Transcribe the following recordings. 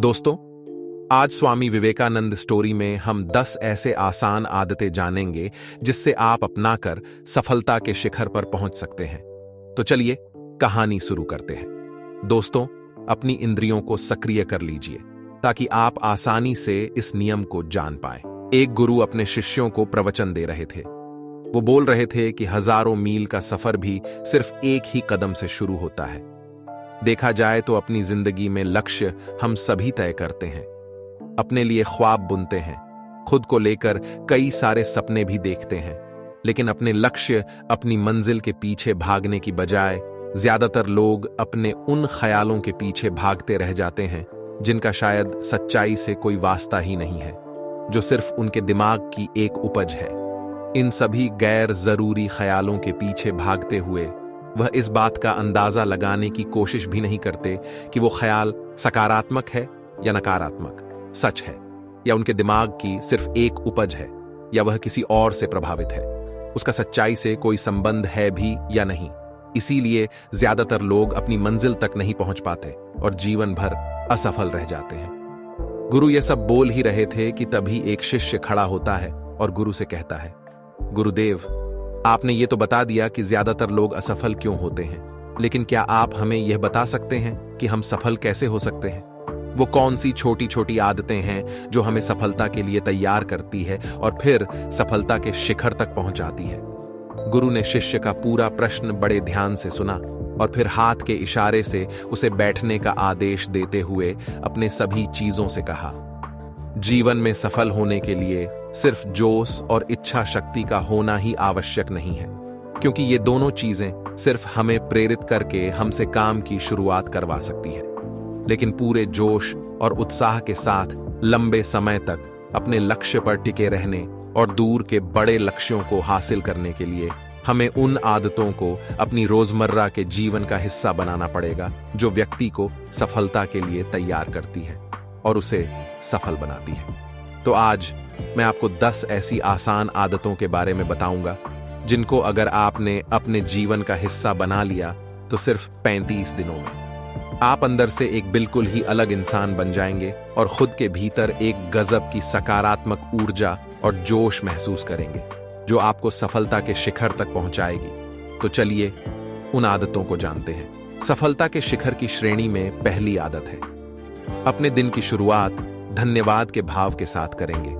दोस्तों, आज स्वामी विवेकानंद स्टोरी में हम 10 ऐसे आसान आदतें जानेंगे जिससे आप अपनाकर सफलता के शिखर पर पहुंच सकते हैं। तो चलिए कहानी शुरू करते हैं। दोस्तों, अपनी इंद्रियों को सक्रिय कर लीजिए ताकि आप आसानी से इस नियम को जान पाएं। एक गुरु अपने शिष्यों को प्रवचन दे रहे थे। वो बोल रहे थे कि हजारों मील का सफर भी सिर्फ एक ही कदम से शुरू होता है। देखा जाए तो अपनी जिंदगी में लक्ष्य हम सभी तय करते हैं, अपने लिए ख्वाब बुनते हैं, खुद को लेकर कई सारे सपने भी देखते हैं, लेकिन अपने लक्ष्य, अपनी मंजिल के पीछे भागने की बजाय ज्यादातर लोग अपने उन ख्यालों के पीछे भागते रह जाते हैं जिनका शायद सच्चाई से कोई वास्ता ही नहीं है, जो सिर्फ उनके दिमाग की एक उपज है। इन सभी गैर जरूरी ख्यालों के पीछे भागते हुए वह इस बात का अंदाजा लगाने की कोशिश भी नहीं करते कि वो ख्याल सकारात्मक है या नकारात्मक, सच है या उनके दिमाग की सिर्फ एक उपज है, या वह किसी और से प्रभावित है, उसका सच्चाई से कोई संबंध है भी या नहीं। इसीलिए ज्यादातर लोग अपनी मंजिल तक नहीं पहुंच पाते और जीवन भर असफल रह जाते हैं। गुरु ये सब बोल ही रहे थे कि तभी एक शिष्य खड़ा होता है और गुरु से कहता है, गुरुदेव, आपने ये तो बता दिया कि ज्यादातर लोग असफल क्यों होते हैं, लेकिन क्या आप हमें यह बता सकते हैं कि हम सफल कैसे हो सकते हैं? वो कौन सी छोटी छोटी आदतें हैं जो हमें सफलता के लिए तैयार करती है और फिर सफलता के शिखर तक पहुंचाती है? गुरु ने शिष्य का पूरा प्रश्न बड़े ध्यान से सुना और फिर हाथ के इशारे से उसे बैठने का आदेश देते हुए अपने सभी चीजों से कहा, जीवन में सफल होने के लिए सिर्फ जोश और इच्छा शक्ति का होना ही आवश्यक नहीं है, क्योंकि ये दोनों चीजें सिर्फ हमें प्रेरित करके हमसे काम की शुरुआत करवा सकती है, लेकिन पूरे जोश और उत्साह के साथ लंबे समय तक अपने लक्ष्य पर टिके रहने और दूर के बड़े लक्ष्यों को हासिल करने के लिए हमें उन आदतों को अपनी रोजमर्रा के जीवन का हिस्सा बनाना पड़ेगा जो व्यक्ति को सफलता के लिए तैयार करती है और उसे सफल बनाती है। तो आज मैं आपको 10 ऐसी आसान आदतों के बारे में बताऊंगा जिनको अगर आपने अपने जीवन का हिस्सा बना लिया तो सिर्फ 35 दिनों में आप अंदर से एक बिल्कुल ही अलग इंसान बन जाएंगे और खुद के भीतर एक गजब की सकारात्मक ऊर्जा और जोश महसूस करेंगे जो आपको सफलता के शिखर तक पहुंचाएगी। तो चलिए उन आदतों को जानते हैं। सफलता के शिखर की श्रेणी में पहली आदत है, अपने दिन की शुरुआत धन्यवाद के भाव के साथ करेंगे।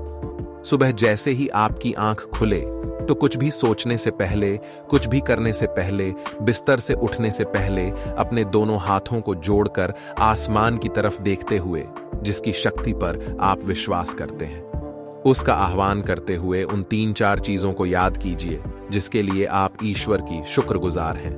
सुबह जैसे ही आपकी आंख खुले तो कुछ भी सोचने से पहले, कुछ भी करने से पहले, बिस्तर से उठने से पहले अपने दोनों हाथों को जोड़कर आसमान की तरफ देखते हुए जिसकी शक्ति पर आप विश्वास करते हैं, उसका आह्वान करते हुए उन 3-4 चीजों को याद कीजिए जिसके लिए आप ईश्वर की शुक्रगुजार हैं।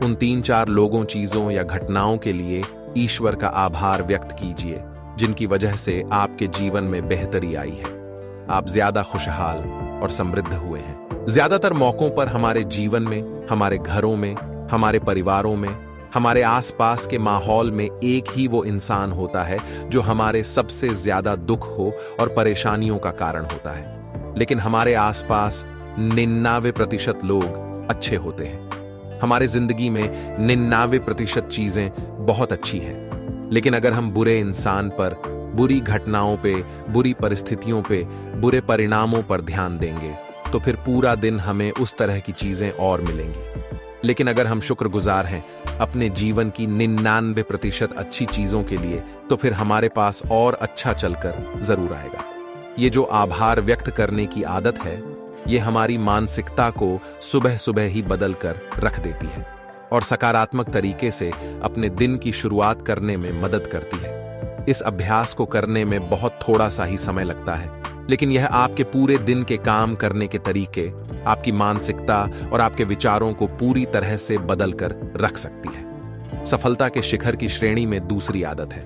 उन 3-4 लोगों, चीजों या घटनाओं के लिए ईश्वर का आभार व्यक्त कीजिए जिनकी वजह से आपके जीवन में बेहतरी आई है, आप ज्यादा खुशहाल और समृद्ध हुए हैं। ज्यादातर मौकों पर हमारे जीवन में, हमारे घरों में, हमारे परिवारों में, हमारे आसपास के माहौल में एक ही वो इंसान होता है जो हमारे सबसे ज्यादा दुख हो और परेशानियों का कारण होता है, लेकिन हमारे आसपास 99% लोग अच्छे होते हैं। हमारे जिंदगी में 99% चीजें बहुत अच्छी हैं, लेकिन अगर हम बुरे इंसान पर, बुरी घटनाओं पे, बुरी परिस्थितियों पे, बुरे परिणामों पर ध्यान देंगे तो फिर पूरा दिन हमें उस तरह की चीजें और मिलेंगी। लेकिन अगर हम शुक्रगुजार हैं अपने जीवन की 99% अच्छी चीजों के लिए तो फिर हमारे पास और अच्छा चलकर जरूर आएगा। ये जो आभार व्यक्त करने की आदत है, ये हमारी मानसिकता को सुबह सुबह ही बदल कर रख देती है और सकारात्मक तरीके से अपने दिन की शुरुआत करने में मदद करती है। इस अभ्यास को करने में बहुत थोड़ा सा ही समय लगता है, लेकिन यह आपके पूरे दिन के काम करने के तरीके, आपकी मानसिकता और आपके विचारों को पूरी तरह से बदल कर रख सकती है। सफलता के शिखर की श्रेणी में दूसरी आदत है,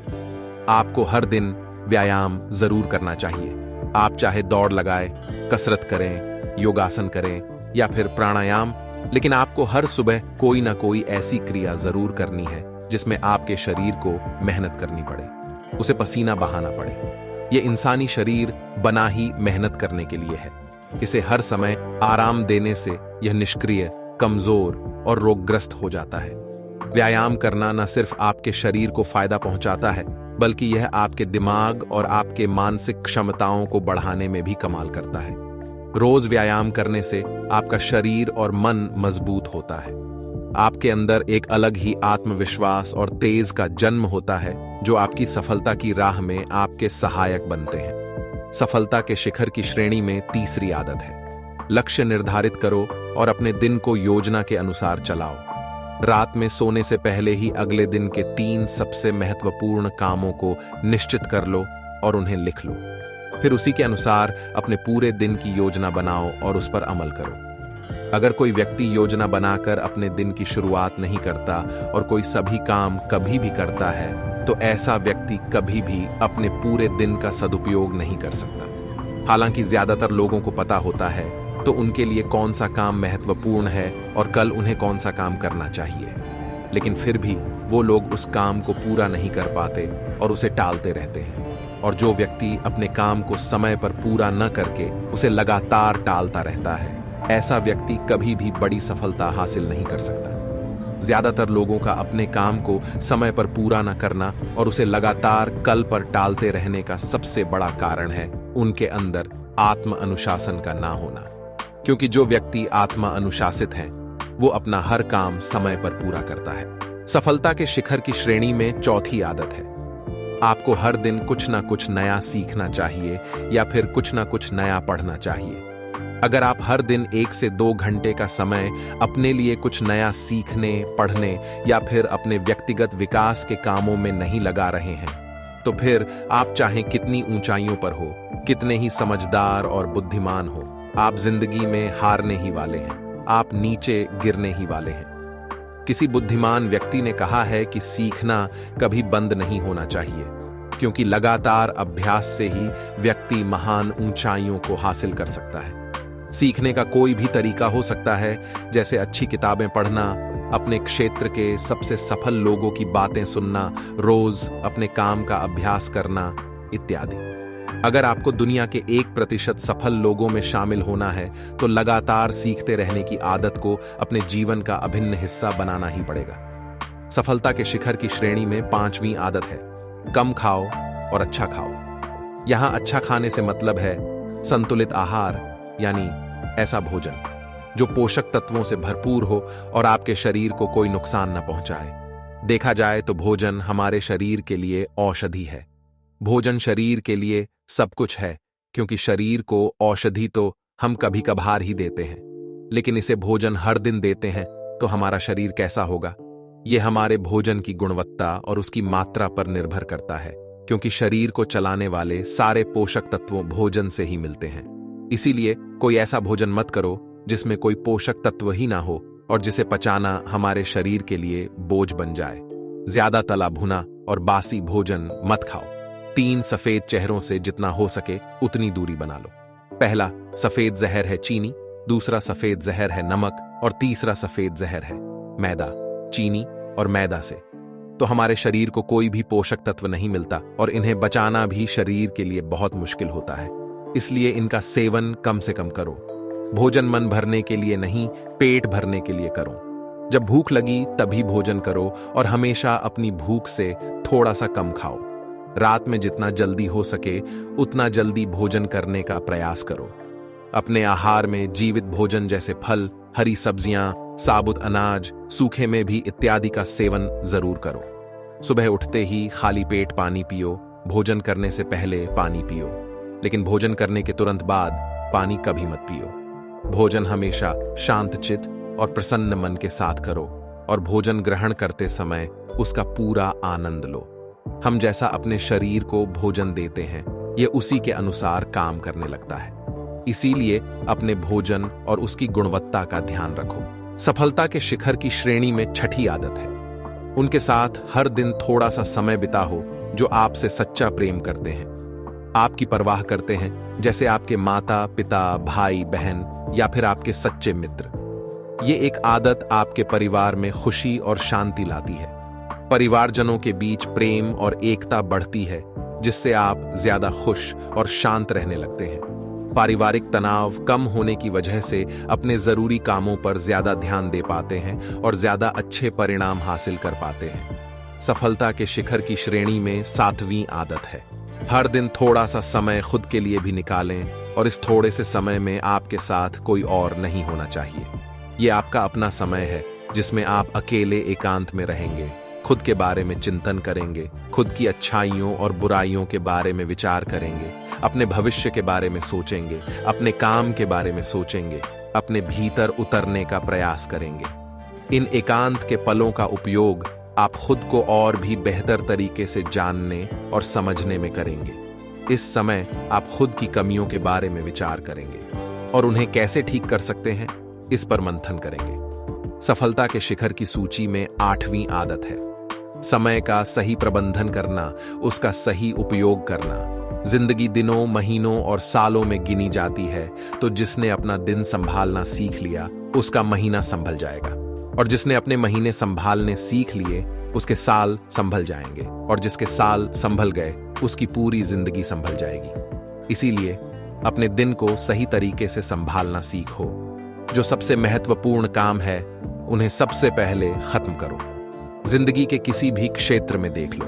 आपको हर दिन व्यायाम जरूर करना चाहिए। आप चाहे दौड़ लगाए, कसरत करें, योगासन करें या फिर प्राणायाम, लेकिन आपको हर सुबह कोई ना कोई ऐसी क्रिया जरूर करनी है जिसमें आपके शरीर को मेहनत करनी पड़े, उसे पसीना बहाना पड़े। यह इंसानी शरीर बना ही मेहनत करने के लिए है। इसे हर समय आराम देने से यह निष्क्रिय, कमजोर और रोगग्रस्त हो जाता है। व्यायाम करना न सिर्फ आपके शरीर को फायदा पहुंचाता है, बल्कि यह आपके दिमाग और आपके मानसिक क्षमताओं को बढ़ाने में भी कमाल करता है। रोज व्यायाम करने से आपका शरीर और मन मजबूत होता है। आपके अंदर एक अलग ही आत्मविश्वास और तेज का जन्म होता है, जो आपकी सफलता की राह में आपके सहायक बनते हैं। सफलता के शिखर की श्रेणी में तीसरी आदत है, लक्ष्य निर्धारित करो और अपने दिन को योजना के अनुसार चलाओ। रात में सोने से पहले ही अगले दिन के 3 सबसे महत्वपूर्ण कामों को निश्चित कर लो और उन्हें लिख लो। फिर उसी के अनुसार अपने पूरे दिन की योजना बनाओ और उस पर अमल करो। अगर कोई व्यक्ति योजना बनाकर अपने दिन की शुरुआत नहीं करता और कोई सभी काम कभी भी करता है, तो ऐसा व्यक्ति कभी भी अपने पूरे दिन का सदुपयोग नहीं कर सकता। हालांकि ज्यादातर लोगों को पता होता है तो उनके लिए कौन सा काम महत्वपूर्ण है और कल उन्हें कौन सा काम करना चाहिए, लेकिन फिर भी वो लोग उस काम को पूरा नहीं कर पाते और उसे टालते रहते हैं। और जो व्यक्ति अपने काम को समय पर पूरा न करके उसे लगातार टालता रहता है, ऐसा व्यक्ति कभी भी बड़ी सफलता हासिल नहीं कर सकता। ज्यादातर लोगों का अपने काम को समय पर पूरा न करना और उसे लगातार कल पर टालते रहने का सबसे बड़ा कारण है उनके अंदर आत्म अनुशासन का ना होना। क्योंकि जो व्यक्ति आत्मा अनुशासित है, वो अपना हर काम समय पर पूरा करता है। सफलता के शिखर की श्रेणी में चौथी आदत है, आपको हर दिन कुछ ना कुछ नया सीखना चाहिए या फिर कुछ ना कुछ नया पढ़ना चाहिए। अगर आप हर दिन 1 से 2 घंटे का समय अपने लिए कुछ नया सीखने, पढ़ने या फिर अपने व्यक्तिगत विकास के कामों में नहीं लगा रहे हैं, तो फिर आप चाहे कितनी ऊंचाइयों पर हो, कितने ही समझदार और बुद्धिमान हो, आप जिंदगी में हारने ही वाले हैं। आप नीचे गिरने ही वाले हैं। किसी बुद्धिमान व्यक्ति ने कहा है कि सीखना कभी बंद नहीं होना चाहिए, क्योंकि लगातार अभ्यास से ही व्यक्ति महान ऊंचाइयों को हासिल कर सकता है। सीखने का कोई भी तरीका हो सकता है, जैसे अच्छी किताबें पढ़ना, अपने क्षेत्र के सबसे सफल लोगों की बातें सुनना, रोज अपने काम का अभ्यास करना इत्यादि। अगर आपको दुनिया के 1% सफल लोगों में शामिल होना है, तो लगातार सीखते रहने की आदत को अपने जीवन का अभिन्न हिस्सा बनाना ही पड़ेगा। सफलता के शिखर की श्रेणी में 5वीं आदत है, कम खाओ और अच्छा खाओ। यहां अच्छा खाने से मतलब है संतुलित आहार, यानी ऐसा भोजन जो पोषक तत्वों से भरपूर हो और आपके शरीर को कोई नुकसान न पहुंचाए। देखा जाए तो भोजन हमारे शरीर के लिए औषधि है। भोजन शरीर के लिए सब कुछ है, क्योंकि शरीर को औषधि तो हम कभी कभार ही देते हैं, लेकिन इसे भोजन हर दिन देते हैं तो हमारा शरीर कैसा होगा? यह हमारे भोजन की गुणवत्ता और उसकी मात्रा पर निर्भर करता है, क्योंकि शरीर को चलाने वाले सारे पोषक तत्वों भोजन से ही मिलते हैं। इसीलिए कोई ऐसा भोजन मत करो जिसमें कोई पोषक तत्व ही ना हो और जिसे पचाना हमारे शरीर के लिए बोझ बन जाए। ज्यादा तला भुना और बासी भोजन मत खाओ। 3 सफेद चेहरों से जितना हो सके उतनी दूरी बना लो। पहला सफेद जहर है चीनी, दूसरा सफेद जहर है नमक और तीसरा सफेद जहर है मैदा। चीनी और मैदा से तो हमारे शरीर को कोई भी पोषक तत्व नहीं मिलता और इन्हें बचाना भी शरीर के लिए बहुत मुश्किल होता है। इसलिए इनका सेवन कम से कम करो। भोजन मन भरने के लिए नहीं, पेट भरने के लिए करो। जब भूख लगी तभी भोजन करो और हमेशा अपनी भूख से थोड़ा सा कम खाओ। रात में जितना जल्दी हो सके उतना जल्दी भोजन करने का प्रयास करो। अपने आहार में जीवित भोजन जैसे फल, हरी सब्जियां, साबुत अनाज, सूखे में भी इत्यादि का सेवन जरूर करो। सुबह उठते ही खाली पेट पानी पियो। भोजन करने से पहले पानी पियो, लेकिन भोजन करने के तुरंत बाद पानी कभी मत पियो। भोजन हमेशा शांत चित्त और प्रसन्न मन के साथ करो और भोजन ग्रहण करते समय उसका पूरा आनंद लो। हम जैसा अपने शरीर को भोजन देते हैं, यह उसी के अनुसार काम करने लगता है। इसीलिए अपने भोजन और उसकी गुणवत्ता का ध्यान रखो। सफलता के शिखर की श्रेणी में 6ठी आदत है, उनके साथ हर दिन थोड़ा सा समय बिताओ जो आपसे सच्चा प्रेम करते हैं, आपकी परवाह करते हैं, जैसे आपके माता पिता, भाई बहन या फिर आपके सच्चे मित्र। ये एक आदत आपके परिवार में खुशी और शांति लाती है। परिवारजनों के बीच प्रेम और एकता बढ़ती है, जिससे आप ज्यादा खुश और शांत रहने लगते हैं। पारिवारिक तनाव कम होने की वजह से अपने जरूरी कामों पर ज्यादा ध्यान दे पाते हैं और ज्यादा अच्छे परिणाम हासिल कर पाते हैं। सफलता के शिखर की श्रेणी में 7वीं आदत है। हर दिन थोड़ा सा समय खुद के लिए भी निकालें और इस थोड़े से समय में आपके साथ कोई और नहीं होना चाहिए। ये आपका अपना समय है जिसमें आप अकेले एकांत में रहेंगे, खुद के बारे में चिंतन करेंगे, खुद की अच्छाइयों और बुराइयों के बारे में विचार करेंगे, अपने भविष्य के बारे में सोचेंगे, अपने काम के बारे में सोचेंगे, अपने भीतर उतरने का प्रयास करेंगे। इन एकांत के पलों का उपयोग आप खुद को और भी बेहतर तरीके से जानने और समझने में करेंगे। इस समय आप खुद की कमियों के बारे में विचार करेंगे और उन्हें कैसे ठीक कर सकते हैं, इस पर मंथन करेंगे। सफलता के शिखर की सूची में 8वीं आदत है समय का सही प्रबंधन करना, उसका सही उपयोग करना। जिंदगी दिनों, महीनों और सालों में गिनी जाती है, तो जिसने अपना दिन संभालना सीख लिया उसका महीना संभल जाएगा, और जिसने अपने महीने संभालने सीख लिए उसके साल संभल जाएंगे, और जिसके साल संभल गए उसकी पूरी जिंदगी संभल जाएगी। इसीलिए अपने दिन को सही तरीके से संभालना सीखो। जो सबसे महत्वपूर्ण काम है उन्हें सबसे पहले खत्म करो। जिंदगी के किसी भी क्षेत्र में देख लो,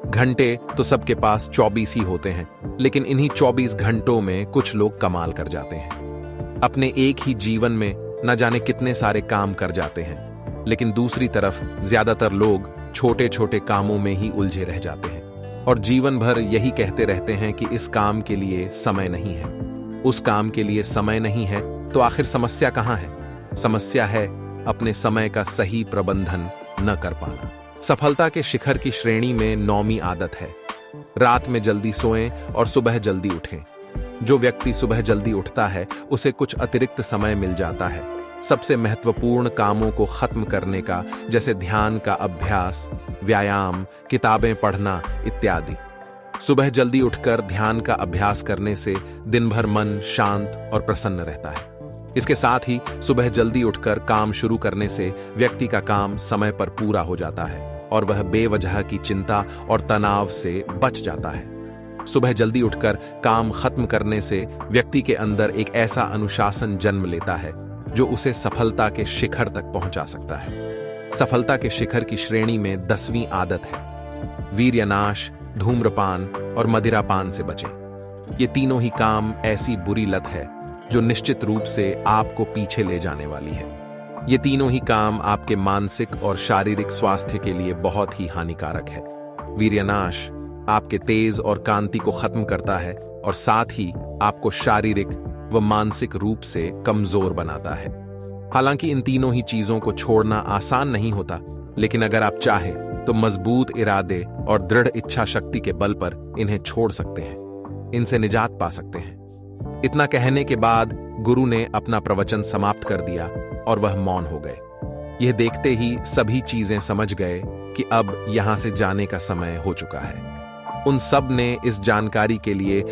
घंटे तो सबके पास 24 ही होते हैं, लेकिन इन्हीं 24 घंटों में कुछ लोग कमाल कर जाते हैं। अपने एक ही जीवन में न जाने कितने सारे काम कर जाते हैं, लेकिन दूसरी तरफ ज्यादातर लोग छोटे छोटे कामों में ही उलझे रह जाते हैं और जीवन भर यही कहते रहते हैं कि इस काम के लिए समय नहीं है, उस काम के लिए समय नहीं है। तो आखिर समस्या कहाँ है? समस्या है अपने समय का सही प्रबंधन न कर पाना। सफलता के शिखर की श्रेणी में 9वीं आदत है रात में जल्दी सोएं और सुबह जल्दी उठें। जो व्यक्ति सुबह जल्दी उठता है उसे कुछ अतिरिक्त समय मिल जाता है सबसे महत्वपूर्ण कामों को खत्म करने का, जैसे ध्यान का अभ्यास, व्यायाम, किताबें पढ़ना इत्यादि। सुबह जल्दी उठकर ध्यान का अभ्यास करने से दिन भर मन शांत और प्रसन्न रहता है। इसके साथ ही सुबह जल्दी उठकर काम शुरू करने से व्यक्ति का काम समय पर पूरा हो जाता है और वह बेवजह की चिंता और तनाव से बच जाता है। सुबह जल्दी उठकर काम खत्म करने से व्यक्ति के अंदर एक ऐसा अनुशासन जन्म लेता है जो उसे सफलता के शिखर तक पहुंचा सकता है। सफलता के शिखर की श्रेणी में 10वीं आदत है वीर्यनाश, धूम्रपान और मदिरापान से बचें। ये तीनों ही काम ऐसी बुरी लत है जो निश्चित रूप से आपको पीछे ले जाने वाली है। ये तीनों ही काम आपके मानसिक और शारीरिक स्वास्थ्य के लिए बहुत ही हानिकारक है। वीर्यनाश आपके तेज और कांति को खत्म करता है और साथ ही आपको शारीरिक व मानसिक रूप से कमजोर बनाता है। हालांकि इन तीनों ही चीजों को छोड़ना आसान नहीं होता, लेकिन अगर आप चाहें तो मजबूत इरादे और दृढ़ इच्छा शक्ति के बल पर इन्हें छोड़ सकते हैं, इनसे निजात पा सकते हैं। इतना कहने के बाद गुरु ने अपना प्रवचन समाप्त कर दिया और वह मौन हो गए। यह देखते ही सभी चीजें समझ गए कि अब यहां से जाने का समय हो चुका है। उन सब ने इस जानकारी के लिए